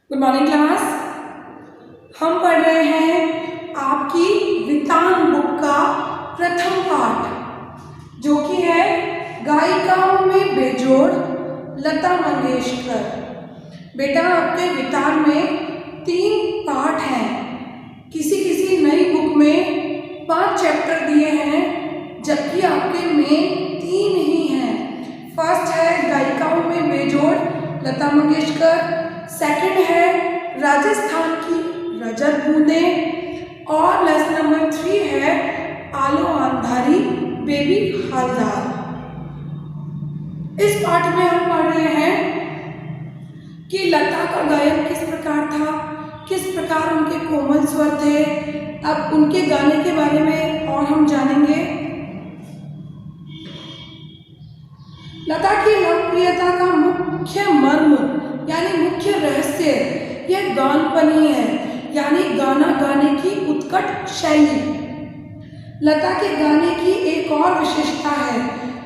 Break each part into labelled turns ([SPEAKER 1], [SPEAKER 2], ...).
[SPEAKER 1] Good morning class. हम पढ़ रहे हैं आपकी वितान बुक का प्रथम पाठ जो कि है गायिकाओं में बेजोड़ लता मंगेशकर। बेटा आपके वितान में 3 पाठ हैं। किसी किसी नई बुक में 5 चैप्टर दिए हैं जबकि आपके में 3 ही हैं। फर्स्ट है गायिकाओं में बेजोड़ लता मंगेशकर, सेकंड है राजस्थान की रजत बूंदें और लेसन नंबर 3 है आलो अंधारी बेबी हालदार। इस पाठ में हम पढ़ रहे हैं कि लता का गायन किस प्रकार था, किस प्रकार उनके कोमल स्वर थे। अब उनके गाने के बारे में और हम जानेंगे। लता की लोकप्रियता का मुख्य मर्म यानी मुख्य रहस्य यह गानपनी है, यानी गाना गाने की उत्कट शैली। लता के गाने की एक और विशेषता है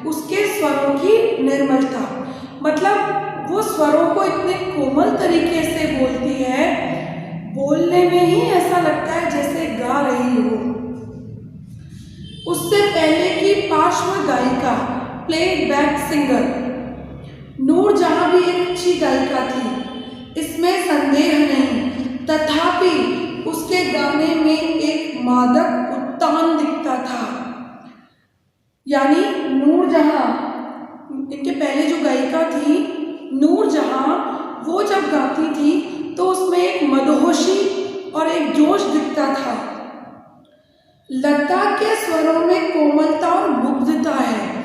[SPEAKER 1] उसके स्वरों की निर्मलता। मतलब वो स्वरों को इतने कोमल तरीके से बोलती है, बोलने में ही ऐसा लगता है जैसे गा रही हो। उससे पहले की पार्श्व गायिका प्लेबैक सिंगर नूरजहां भी एक अच्छी गायिका थी, इसमें संदेह नहीं। तथापि उसके गाने में एक मादक उत्तान दिखता था। यानी नूरजहां, इनके पहले जो गायिका थी नूरजहां, वो जब गाती थी तो उसमें एक मदहोशी और एक जोश दिखता था। लता के स्वरों में कोमलता और मुग्धता है।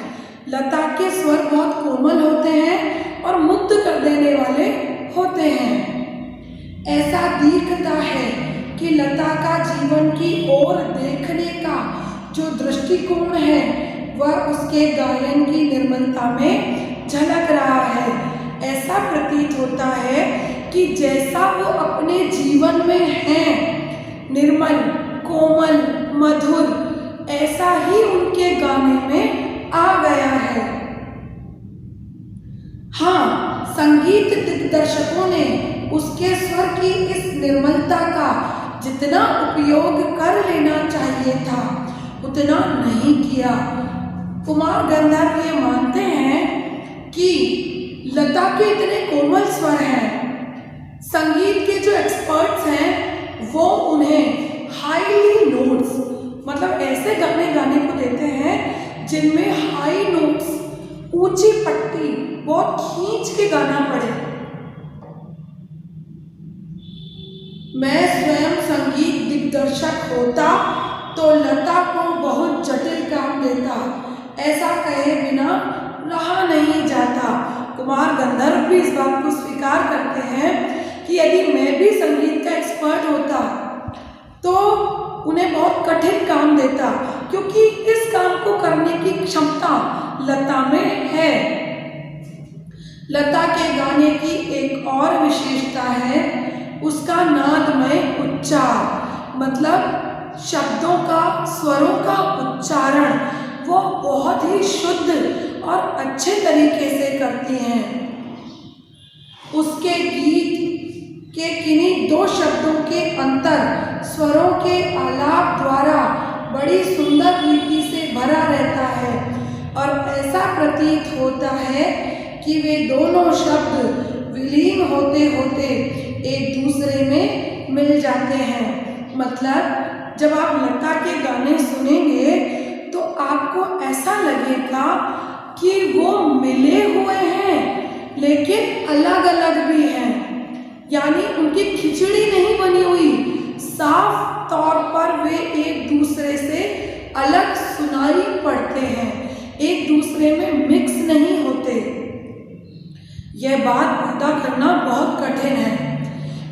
[SPEAKER 1] लता के स्वर बहुत कोमल होते हैं और मुग्ध कर देने वाले होते हैं। ऐसा दिखता है कि लता का जीवन की ओर देखने का जो दृष्टिकोण है वह उसके गायन की निर्मलता में झलक रहा है। ऐसा प्रतीत होता है कि जैसा वो अपने जीवन में है, निर्मल, कोमल, मधुर, ऐसा ही उनके गाने में आ गया है। हाँ, संगीत दिग्दर्शकों ने उसके स्वर की इस निर्मलता का जितना उपयोग कर लेना चाहिए था उतना नहीं किया। कुमार गंधर्व ये मानते हैं कि लता के इतने कोमल स्वर हैं, संगीत के जो एक्सपर्ट्स हैं वो उन्हें हाईली नोट्स, मतलब ऐसे गाने गाने को देते हैं जिनमें हाई नोट्स, ऊंची पट्टी बहुत खींच के गाना पड़े। मैं स्वयं संगीत दिग्दर्शक होता तो लता को बहुत जटिल काम देता, ऐसा कहे बिना रहा नहीं जाता। कुमार गंधर्व भी इस बात को स्वीकार करते हैं कि यदि मैं भी संगीत का एक्सपर्ट होता तो उन्हें बहुत कठिन काम देता, क्योंकि इस काम को करने की क्षमता लता में है। लता के गाने की एक और विशेषता है उसका नादमय उच्चार। मतलब शब्दों का, स्वरों का उच्चारण वो बहुत ही शुद्ध और अच्छे तरीके से करती हैं। उसके गीत के किन्हीं 2 शब्दों के अंतर स्वरों के आलाप द्वारा बड़ी सुंदर रीति से भरा रहता है और ऐसा प्रतीत होता है कि वे दोनों शब्द विलीन होते होते एक दूसरे में मिल जाते हैं। मतलब जब आप लता के गाने सुनेंगे तो आपको ऐसा लगेगा कि वो मिले हुए हैं लेकिन अलग अलग भी हैं। यानी उनकी खिचड़ी नहीं बनी हुई, साफ तौर पर वे एक दूसरे से अलग सुनाई पड़ते हैं, एक दूसरे में मिक्स नहीं होते। यह बात पता करना बहुत कठिन है,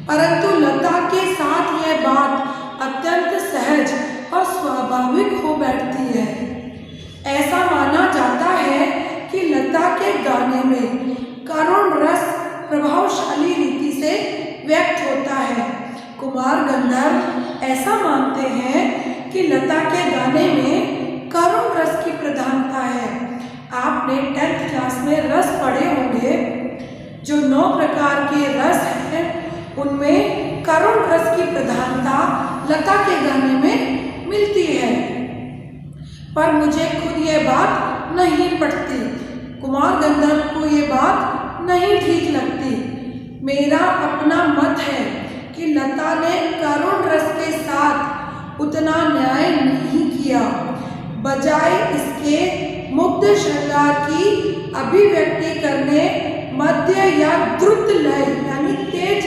[SPEAKER 1] परंतु लता के साथ यह बात अत्यंत सहज और स्वाभाविक हो बैठती है। ऐसा माना जाता है कि लता के गाने में करुण रस प्रभावशाली रीति से व्यक्त होता है। कुमार गंधर्व ऐसा मानते हैं कि लता के गाने में करुण रस की प्रधानता है। आपने 10th क्लास में रस पढ़े होंगे। जो 9 प्रकार के रस हैं उनमें करुण रस की प्रधानता लता के गाने में मिलती है। पर मुझे खुद ये बात नहीं पटती, कुमार गंधर्व को ये बात नहीं ठीक लगती। मेरा अपना मत है कि लता ने करुण रस के साथ उतना न्याय नहीं किया। बजाय इसके मुग्ध श्रृंगार की अभिव्यक्ति करने मध्य या द्रुत लय यानी तेज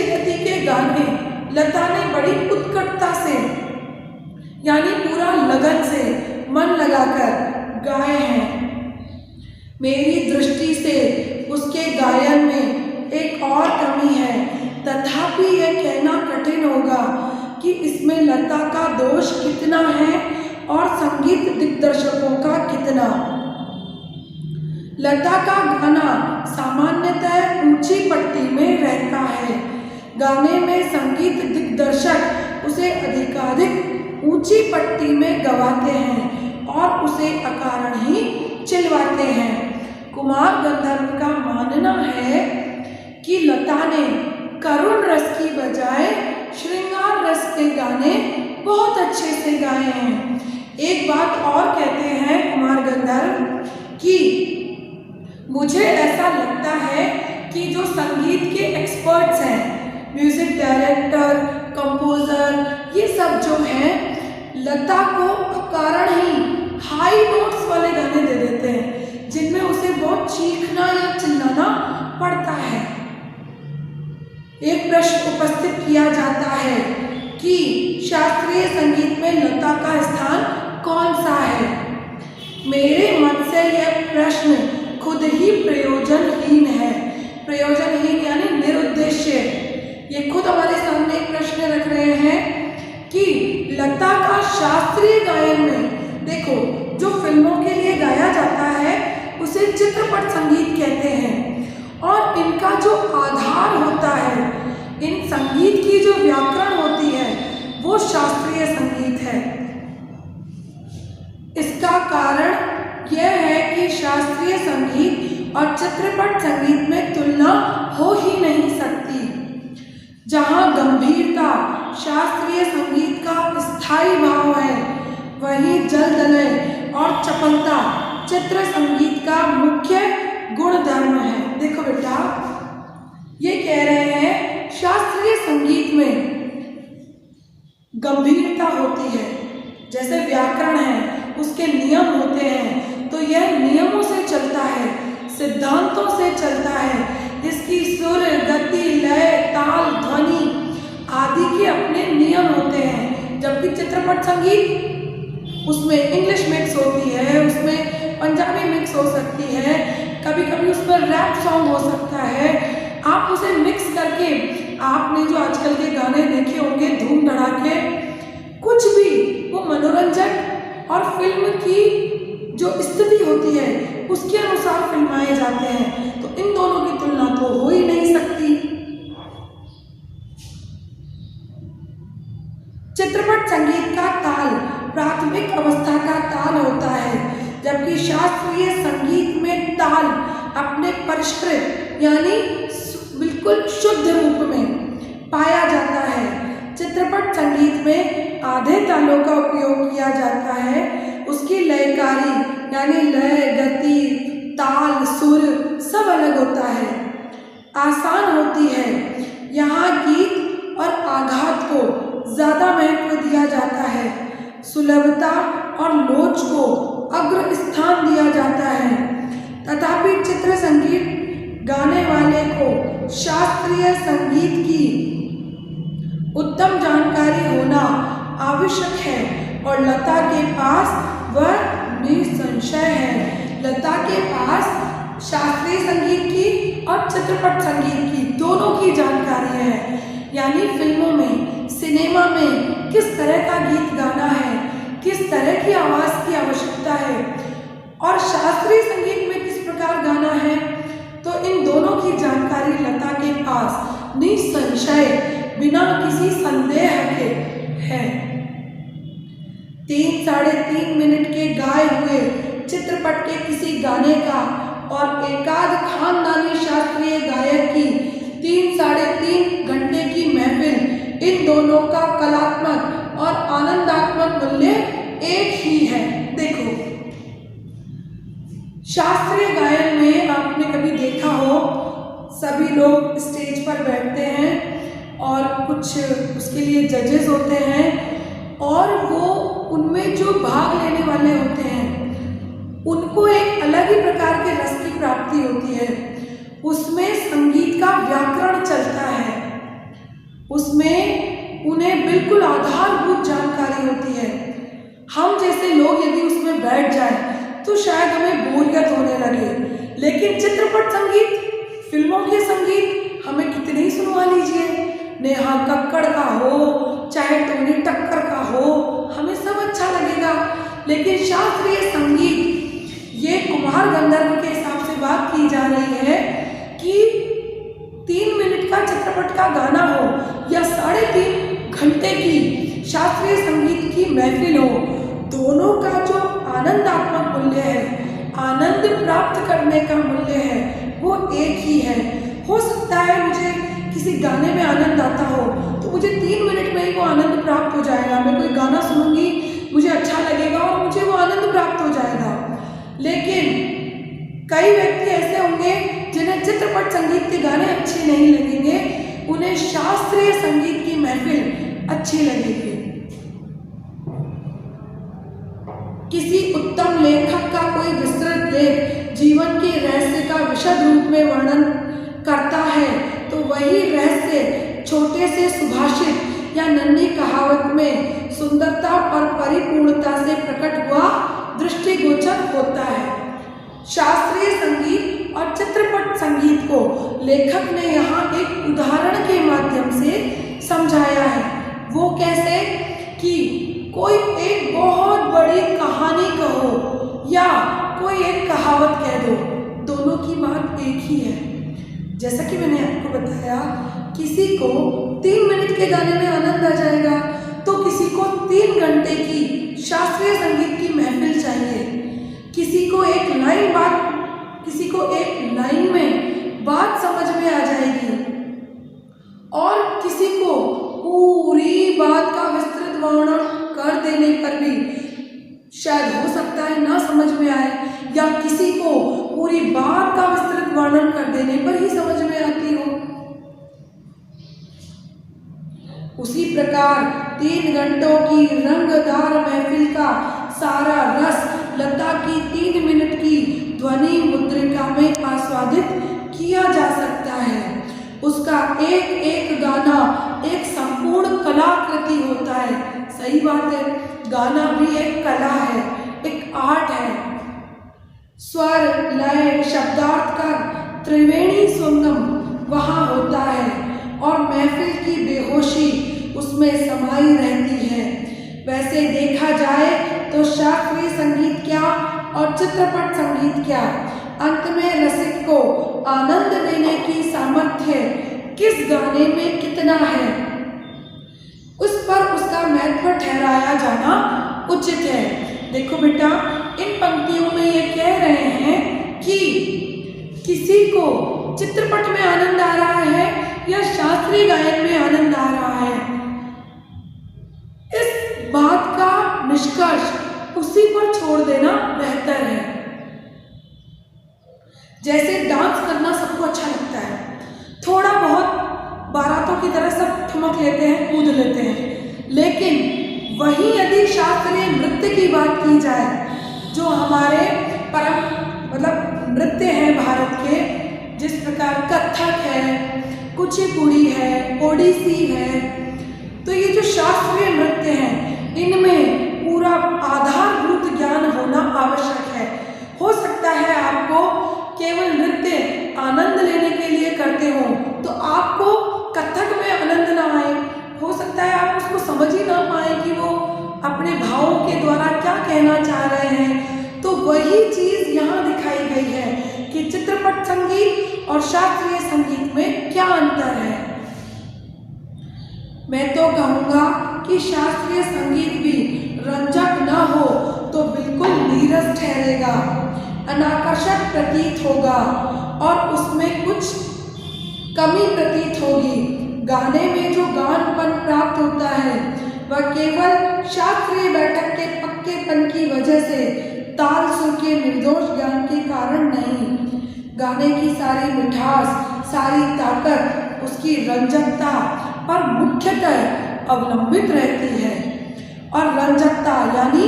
[SPEAKER 1] गति के गाने लता ने बड़ी उत्कटता से यानी पूरा लगन से मन लगाकर गाए हैं। मेरी दृष्टि से उसके गायन में एक और कमी है, तथापि यह कहना कठिन होगा कि इसमें लता का दोष कितना है और संगीत दिग्दर्शकों का कितना। लता का गाना सामान्यतः ऊंची पट्टी में रहता है। गाने में संगीत दिग्दर्शक उसे अधिकाधिक ऊंची पट्टी में गवाते हैं और उसे अकारण ही चिल्वाते हैं। कुमार गंधर्व का मानना है कि लता ने करुण रस की बजाय श्रृंगार रस के गाने बहुत अच्छे से गाए हैं। एक बात और कहते हैं कुमार गंधर्व कि मुझे ऐसा लगता है कि जो संगीत के एक्सपर्ट्स हैं, म्यूजिक डायरेक्टर, कंपोजर, ये सब जो हैं लता को अकारण ही हाई नोट्स वाले गाने दे देते हैं जिनमें उसे बहुत चीखना या चिल्लाना पड़ता है। एक प्रश्न उपस्थित किया जाता है कि शास्त्रीय संगीत में लता का स्थान कौन सा है। मेरे मत से यह प्रश्न खुद ही प्रयोजनहीन है। प्रयोजनहीन यानी निरुद्देश्य। ये खुद हमारे सामने एक प्रश्न रख रहे हैं कि लता का शास्त्रीय गायन में देखो जो फिल्मों के लिए गाया जाता है उसे चित्रपट संगीत कहते हैं और इनका जो आधार होता है, इन संगीत की जो व्याकरण होती है वो शास्त्रीय संगीत है। इसका कारण यह है कि शास्त्रीय संगीत और चित्रपट संगीत में तुलना हो ही नहीं सकती। जहाँ गंभीरता शास्त्रीय संगीत का स्थायी भाव है, वहीं जलदलय और चपलता चित्र संगीत का मुख्य गुणधर्म है। देखो बेटा, ये कह रहे हैं शास्त्रीय संगीत में गंभीरता होती है, जैसे व्याकरण है उसके नियम होते हैं, तो यह नियमों से चलता है, सिद्धांतों से चलता है। इसकी सुर, गति, लय, ताल, ध्वनि आदि के अपने नियम होते हैं। जबकि चित्रपट संगीत उसमें इंग्लिश मिक्स होती है, उसमें पंजाबी मिक्स हो सकती है, कभी कभी उस पर रैप सॉन्ग हो सकता है। आप उसे मिक्स करके, आपने जो आजकल के गाने देखे होंगे धूम धड़ाके, कुछ भी वो मनोरंजक और फिल्म की जो स्थिति होती है उसके अनुसार फिल्माए जाते हैं, तो इन दोनों की तुलना तो हो ही नहीं सकती। चित्रपट संगीत का ताल प्राथमिक अवस्था का ताल होता है, जबकि शास्त्रीय संगीत में ताल अपने परिष्कृत यानी बिल्कुल शुद्ध रूप में पाया जाता है। चित्रपट संगीत में आधे तालों का उपयोग किया जाता है। उसकी लयकारी यानी लय, गति, ताल, सुर सब अलग होता है, आसान होती है। यहाँ गीत और आघात को ज़्यादा महत्व दिया जाता है, सुलभता और लोच को अग्र स्थान दिया जाता है। तथापि चित्र संगीत गाने वाले को शास्त्रीय संगीत की उत्तम जानकारी होना आवश्यक है और लता के पास वह निसंशय है। लता के पास शास्त्रीय संगीत की और चित्रपट संगीत की दोनों की जानकारी है, यानी फिल्मों में, सिनेमा में किस तरह का गीत गाना है, किस तरह की आवाज़ की आवश्यकता है और शास्त्रीय संगीत में किस प्रकार गाना है, तो इन दोनों की जानकारी लता के पास निसंशय बिना किसी संदेह के है। 3-3.5 मिनट के गाए हुए चित्रपट के किसी गाने का और एकाध खानदानी शास्त्रीय गायक सभी लोग स्टेज पर बैठते हैं और कुछ उसके लिए जजेस होते हैं और वो उनमें जो भाग लेने वाले होते हैं उनको एक अलग ही प्रकार के रस की प्राप्ति होती है। उसमें संगीत का व्याकरण चलता है, उसमें उन्हें बिल्कुल आधारभूत जानकारी होती है। हम जैसे लोग यदि उसमें बैठ जाए तो शायद हमें बोरियत होने लगे, लेकिन चित्रपट संगीत, फिल्मों के संगीत हमें कितने ही सुनवा लीजिए, नेहा कक्कड़ का हो चाहे टोनी टक्कर का हो, हमें सब अच्छा लगेगा। लेकिन शास्त्रीय संगीत, ये कुमार गंधर्व के हिसाब से बात की जा रही है कि 3 मिनट का चित्रपट का गाना हो या 3.5 घंटे की शास्त्रीय संगीत की महफिल हो, दोनों का जो आनंदात्मक मूल्य है, आनंद प्राप्त करने का मूल्य है, वो एक ही है। हो सकता है मुझे किसी गाने में आनंद आता हो तो मुझे 3 मिनट में ही वो आनंद प्राप्त हो जाएगा, मैं कोई गाना सुनूंगी, मुझे अच्छा लगेगा और मुझे वो आनंद प्राप्त हो जाएगा। लेकिन कई व्यक्ति ऐसे होंगे जिन्हें चित्रपट संगीत के गाने अच्छे नहीं लगेंगे, उन्हें शास्त्रीय संगीत की महफिल अच्छी लगेगी। किसी उत्तम लेखक का कोई विस्तृत लेख जीवन के रहस्य का विशद रूप में वर्णन करता है तो वही रहस्य छोटे से सुभाषित या नन्ही कहावत में सुंदरता और परिपूर्णता से प्रकट हुआ दृष्टिगोचर होता है। शास्त्रीय संगीत और चित्रपट संगीत को लेखक ने यहाँ एक उदाहरण के माध्यम से समझाया है। वो कैसे कि कोई एक बहुत बड़ी कहानी कहो या कोई एक कहावत कह दो, दोनों की बात एक ही है। जैसा कि मैंने आपको बताया, किसी को 3 मिनट के गाने में आनंद आ जाएगा तो किसी को 3 घंटे की शास्त्रीय संगीत की महफिल चाहिए। किसी को एक लाइन में बात समझ में आ जाएगी और किसी को पूरी बात का विस्तृत वर्णन कर देने पर भी शायद हो सकता है ना समझ में आए, या किसी को पूरी बात का विस्तृत वर्णन कर देने पर ही समझ में आती हो। उसी प्रकार 3 घंटों की रंगदार महफिल का सारा रस लता की 3 मिनट की ध्वनि मुद्रिका में आस्वादित किया जा सकता है। उसका एक एक गाना एक संपूर्ण कलाकृति होता है। सही बात है, गाना भी एक कला है, एक आर्ट है। स्वर, लय, शब्दार्थ का त्रिवेणी संगम वहाँ होता है और महफिल की बेहोशी उसमें समाई रहती है। वैसे देखा जाए तो शास्त्रीय संगीत क्या और चित्रपट संगीत क्या, अंत में रसिक को आनंद देने की सामर्थ्य किस गाने में कितना है, उस पर उसका महत्व ठहराया जाना उचित है। देखो बेटा, इन पंक्तियों में ये कह रहे हैं कि किसी को चित्रपट में आनंद आ रहा है या शास्त्रीय गायन में आनंद आ रहा है, इस बात का निष्कर्ष उसी पर छोड़ देना बेहतर है। जैसे डांस करना सबको अच्छा लगता है, थोड़ा बहुत बारातों की तरह सब ठुमक लेते हैं, कूद लेते हैं, लेकिन वहीं यदि शास्त्रीय नृत्य की बात की जाए, जो हमारे नृत्य हैं भारत के, जिस प्रकार कथक है, कुचिपुड़ी है, ओडिसी है, तो ये जो शास्त्रीय नृत्य हैं, इनमें पूरा आधारभूत ज्ञान होना आवश्यक है। हो सकता है आपको केवल नृत्य आनंद लेने के लिए करते हो तो आपको कथक में आनंद ना आए, हो सकता है आप उसको समझ ही ना पाए कि वो अपने भावों के द्वारा क्या कहना चाह रहे हैं। तो वही चीज़ यहाँ दिखाई गई है कि चित्रपट संगीत और शास्त्रीय संगीत में क्या अंतर है। मैं तो कहूँगा कि शास्त्रीय संगीत भी रंजक ना हो तो बिल्कुल नीरस ठहरेगा, अनाकर्षक प्रतीत होगा और उसमें कुछ कमी प्रतीत होगी। गाने में जो गानपन प्राप्त होता है वह केवल शास्त्रीय बैठक के पक्केपन की वजह से, ताल सुर के निर्दोष ज्ञान के कारण नहीं। गाने की सारी मिठास, सारी ताकत, उसकी रंजकता पर मुख्यतः अवलंबित रहती है। और रंजकता यानी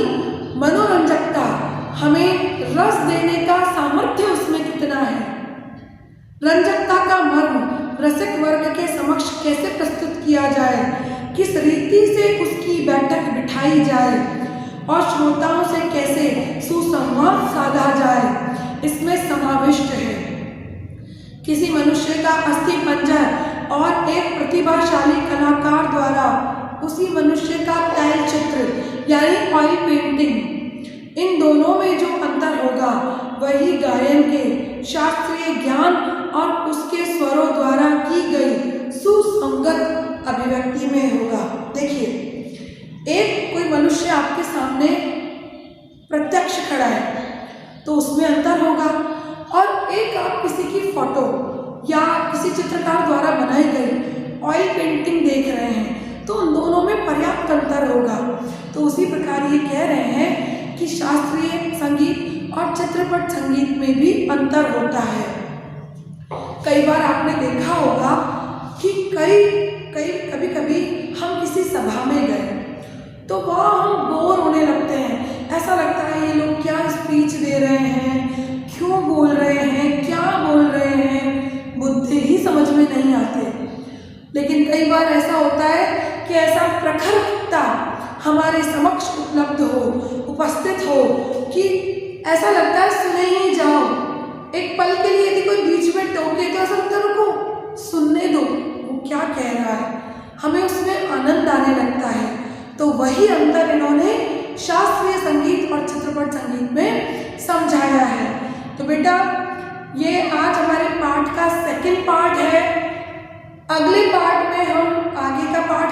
[SPEAKER 1] मनोरंजकता, हमें रस देने का सामर्थ्य उसमें कितना है। रंजकता का मर्म रसिक वर्ग के समक्ष कैसे प्रस्तुत किया जाए, किस रीति से उसकी बैठक बिठाई जाए और श्रोताओं से कैसे सुसंवाद साधा जाए, इसमें समाविष्ट है। किसी मनुष्य का अस्थि पंजर और एक प्रतिभाशाली कलाकार द्वारा उसी मनुष्य का तैल चित्र यानी ऑयल पेंटिंग, इन दोनों में जो अंतर होगा वही गायन के शास्त्रीय ज्ञान और उसके स्वरों द्वारा की गई सुसंगत अभिव्यक्ति में होगा। देखिए, एक कोई मनुष्य आपके सामने प्रत्यक्ष खड़ा है तो उसमें अंतर होगा, और एक आप किसी की फोटो या किसी चित्रकार द्वारा बनाई गई ऑयल पेंटिंग देख रहे हैं तो उन दोनों में पर्याप्त अंतर होगा। तो उसी प्रकार ये कह रहे हैं कि शास्त्रीय संगीत और चित्रपट संगीत में भी अंतर होता है। कई बार आपने देखा होगा कि कभी कभी हम किसी सभा में गए तो वहाँ हम बोर होने लगते हैं। ऐसा लगता है ये लोग क्या स्पीच दे रहे हैं, क्यों बोल रहे हैं, क्या बोल रहे हैं, बुद्धि ही समझ में नहीं आते। लेकिन कई बार ऐसा होता है कि ऐसा प्रखर वक्ता हमारे समक्ष उपलब्ध हो, उपस्थित हो कि ऐसा लगता है सुने ही जाओ। एक पल के लिए यदि कोई बीच में टोके तो ऐसा लगता है रुको, सुनने दो वो क्या कह रहा है, हमें उसमें आनंद आने लगता है। तो वही अंतर इन्होंने शास्त्रीय संगीत और चित्रपट संगीत में समझाया है। तो बेटा, ये आज हमारे पाठ का सेकंड पार्ट है। अगले पार्ट में हम आगे का पार्ट